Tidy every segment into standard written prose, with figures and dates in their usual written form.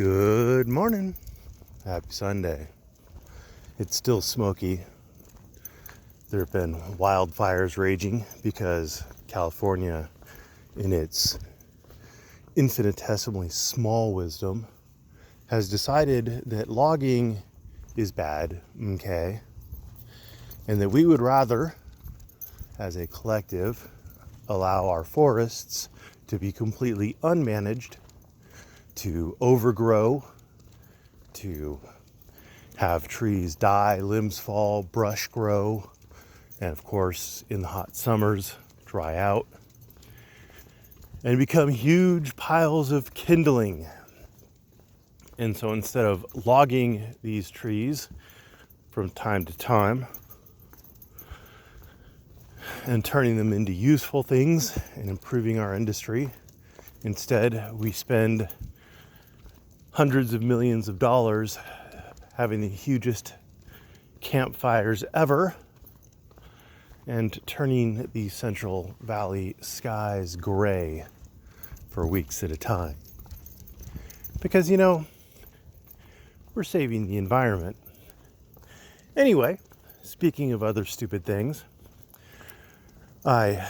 Good morning. Happy Sunday. It's still smoky. There have been wildfires raging because California, in its infinitesimally small wisdom, has decided that logging is bad, okay? And that we would rather, as a collective, allow our forests to be completely unmanaged, to overgrow, to have trees die, limbs fall, brush grow, and of course, in the hot summers, dry out, and become huge piles of kindling. And so instead of logging these trees from time to time and turning them into useful things and improving our industry, instead we spend hundreds of millions of dollars having the hugest campfires ever and turning the Central Valley skies gray for weeks at a time. Because, we're saving the environment. Anyway, speaking of other stupid things, I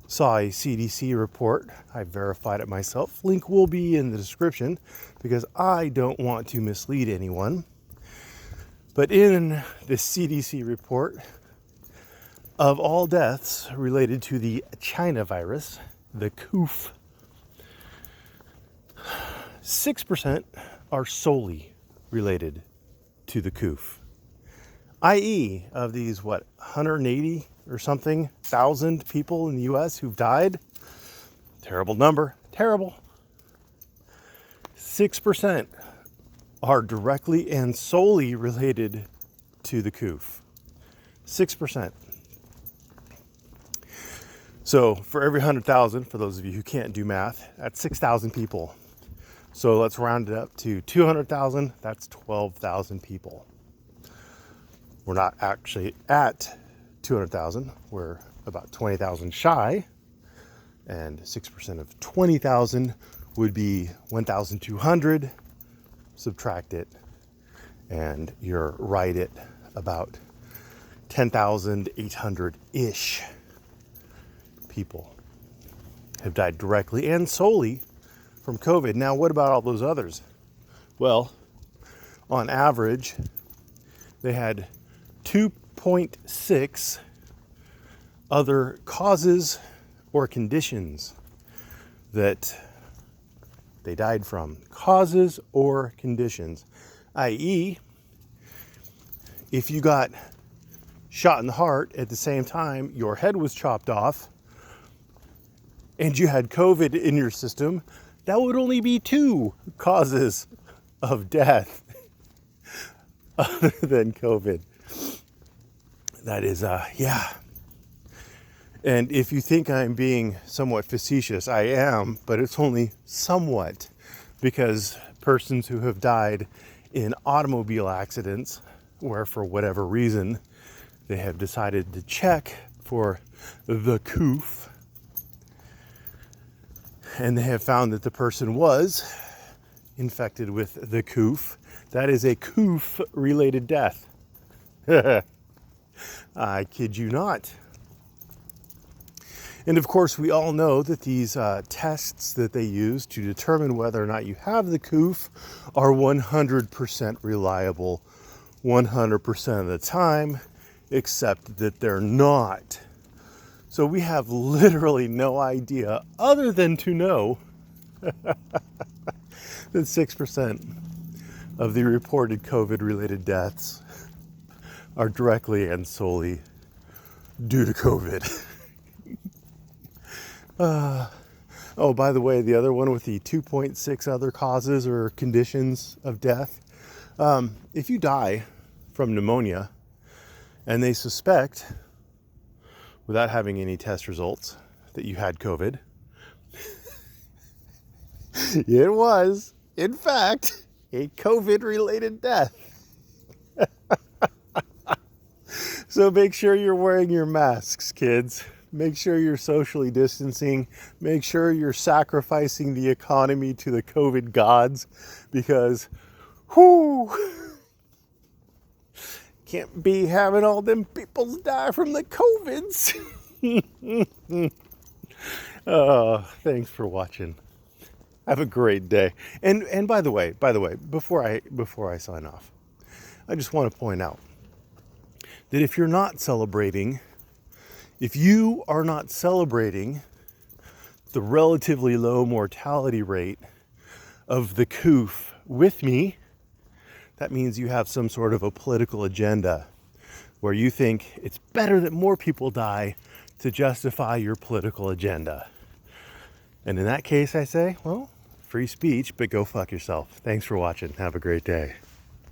saw a CDC report. I verified it myself. Link will be in the description because I don't want to mislead anyone. But in the CDC report, of all deaths related to the China virus, the COOF, 6% are solely related to the COOF. i.e., of these, 180 or something thousand people in the US who've died? Terrible number. Terrible. 6% are directly and solely related to the COOF. 6%. So for every 100,000, for those of you who can't do math, that's 6,000 people. So let's round it up to 200,000. That's 12,000 people. We're not actually at 200,000. We're about 20,000 shy. And 6% of 20,000 would be 1,200. Subtract it. And you're right at about 10,800-ish people have died directly and solely from COVID. Now, what about all those others? Well, on average, they had 2.6 other causes or conditions that they died from. Causes or conditions. i.e., if you got shot in the heart at the same time, your head was chopped off, and you had COVID in your system, that would only be 2 causes of death other than COVID. That is, yeah. And if you think I'm being somewhat facetious, I am, but it's only somewhat, because persons who have died in automobile accidents, where for whatever reason they have decided to check for the COOF, and they have found that the person was infected with the COOF, that is a COOF-related death. I kid you not. And of course, we all know that these tests that they use to determine whether or not you have the COOF are 100% reliable 100% of the time, except that they're not. So we have literally no idea, other than to know that 6% of the reported COVID-related deaths are directly and solely due to COVID. Oh, by the way, the other one with the 2.6 other causes or conditions of death, if you die from pneumonia and they suspect, without having any test results, that you had COVID, it was, in fact, a COVID-related death. So make sure you're wearing your masks, kids. Make sure you're socially distancing. Make sure you're sacrificing the economy to the COVID gods, because whoo, can't be having all them people die from the COVIDs. Thanks for watching. Have a great day. And by the way, before I sign off, I just want to point out that if you are not celebrating the relatively low mortality rate of the coof with me, that means you have some sort of a political agenda where you think it's better that more people die to justify your political agenda. And in that case, I say, well, free speech, but go fuck yourself. Thanks for watching. Have a great day.